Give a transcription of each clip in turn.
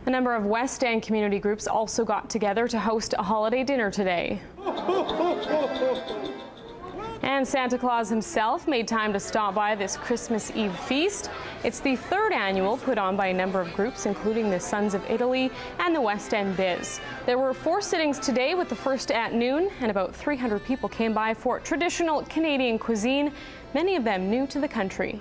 A number of West End community groups also got together to host a holiday dinner today. And Santa Claus himself made time to stop by this Christmas Eve feast. It's the third annual, put on by a number of groups, including the Sons of Italy and the West End Biz. There were 4 sittings today, with the first at noon, and about 300 people came by for traditional Canadian cuisine, many of them new to the country.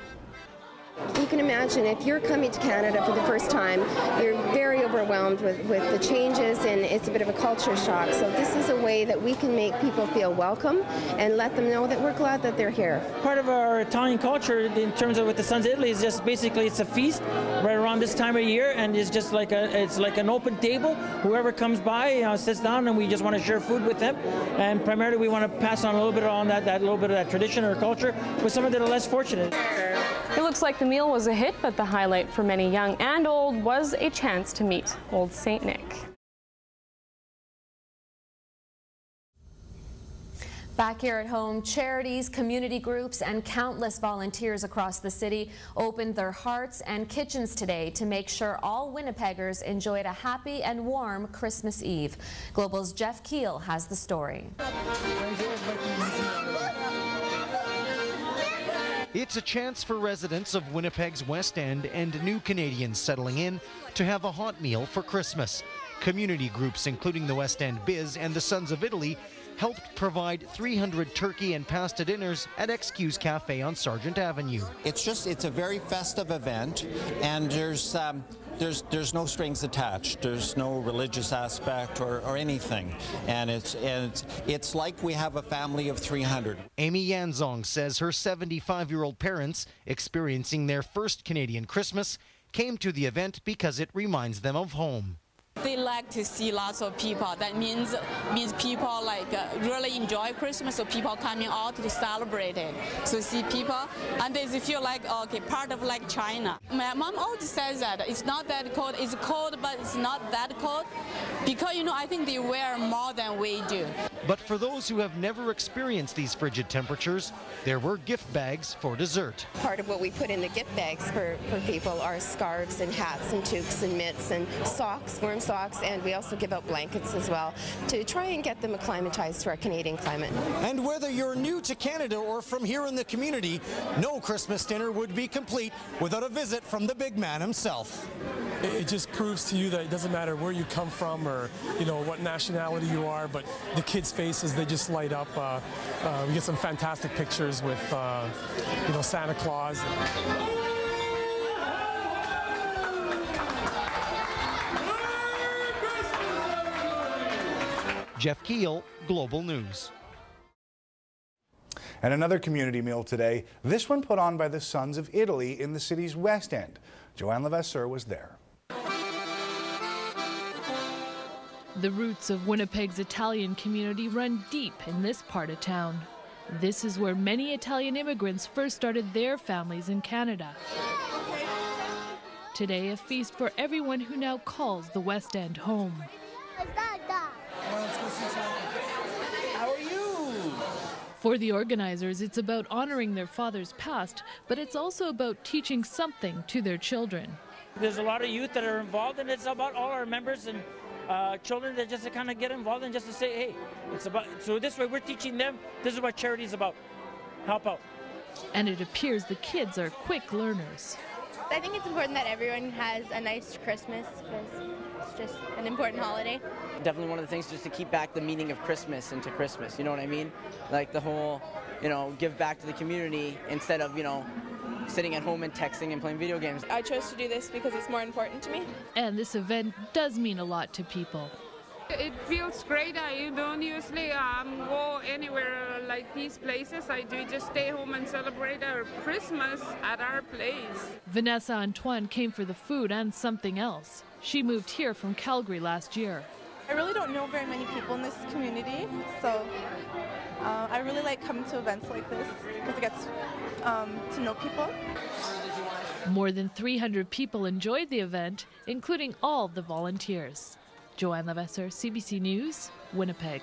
You can imagine if you're coming to Canada for the first time, you're very overwhelmed with the changes, and it's a bit of a culture shock. So this is a way that we can make people feel welcome and let them know that we're glad that they're here. Part of our Italian culture in terms of with the Sons of Italy is just basically it's a feast right around this time of year, and it's just like it's like an open table. Whoever comes by sits down, and we just want to share food with them. And primarily we want to pass on a little bit on that little bit of that tradition or culture with some that are less fortunate. It looks like the meal was a hit, but the highlight for many young and old was a chance to meet Old St. Nick. Back here at home, charities, community groups, and countless volunteers across the city opened their hearts and kitchens today to make sure all Winnipeggers enjoyed a happy and warm Christmas Eve. Global's Jeff Keel has the story. It's a chance for residents of Winnipeg's West End and new Canadians settling in to have a hot meal for Christmas. Community groups, including the West End Biz and the Sons of Italy, helped provide 300 turkey and pasta dinners at XQ's Cafe on Sargent Avenue. It's a very festive event, and there's no strings attached. There's no religious aspect or anything, and it's like we have a family of 300. Amy Yanzong says her 75-year-old parents, experiencing their first Canadian Christmas, came to the event because it reminds them of home. They like to see lots of people. That means people really enjoy Christmas, so people coming out to celebrate it. So see people, and they feel like part of China. My mom always says that it's not that cold. It's cold, but it's not that cold, because I think they wear more than we do. But for those who have never experienced these frigid temperatures, there were gift bags for dessert. Part of what we put in the gift bags for people are scarves and hats and toques and mitts and socks, warm socks, and we also give out blankets as well to try and get them acclimatized to our Canadian climate. And whether you're new to Canada or from here in the community, no Christmas dinner would be complete without a visit from the big man himself. It just proves to you that it doesn't matter where you come from or what nationality you are, but the kids' faces, they just light up. We get some fantastic pictures with Santa Claus. Jeff Keel, Global News. And another community meal today, this one put on by the Sons of Italy in the city's West End. Joanne Levasseur was there. The roots of Winnipeg's Italian community run deep in this part of town. This is where many Italian immigrants first started their families in Canada. Today, a feast for everyone who now calls the West End home. How are you? For the organizers, it's about honoring their father's past, but it's also about teaching something to their children. There's a lot of youth that are involved, and it's about all our members and children that just to kind of get involved and just to say, hey, it's about, so this way we're teaching them, this is what charity is about. Help out. And it appears the kids are quick learners. I think it's important that everyone has a nice Christmas because it's just an important holiday. Definitely one of the things just to keep back the meaning of Christmas into Christmas, you know what I mean? Like the whole, give back to the community instead of, sitting at home and texting and playing video games. I chose to do this because it's more important to me. And this event does mean a lot to people. It feels great. I don't usually go anywhere like these places. I do just stay home and celebrate our Christmas at our place. Vanessa Antoine came for the food and something else. She moved here from Calgary last year. I really don't know very many people in this community, so I really like coming to events like this because it gets to know people. More than 300 people enjoyed the event, including all the volunteers. Joanne Levasseur, CBC News, Winnipeg.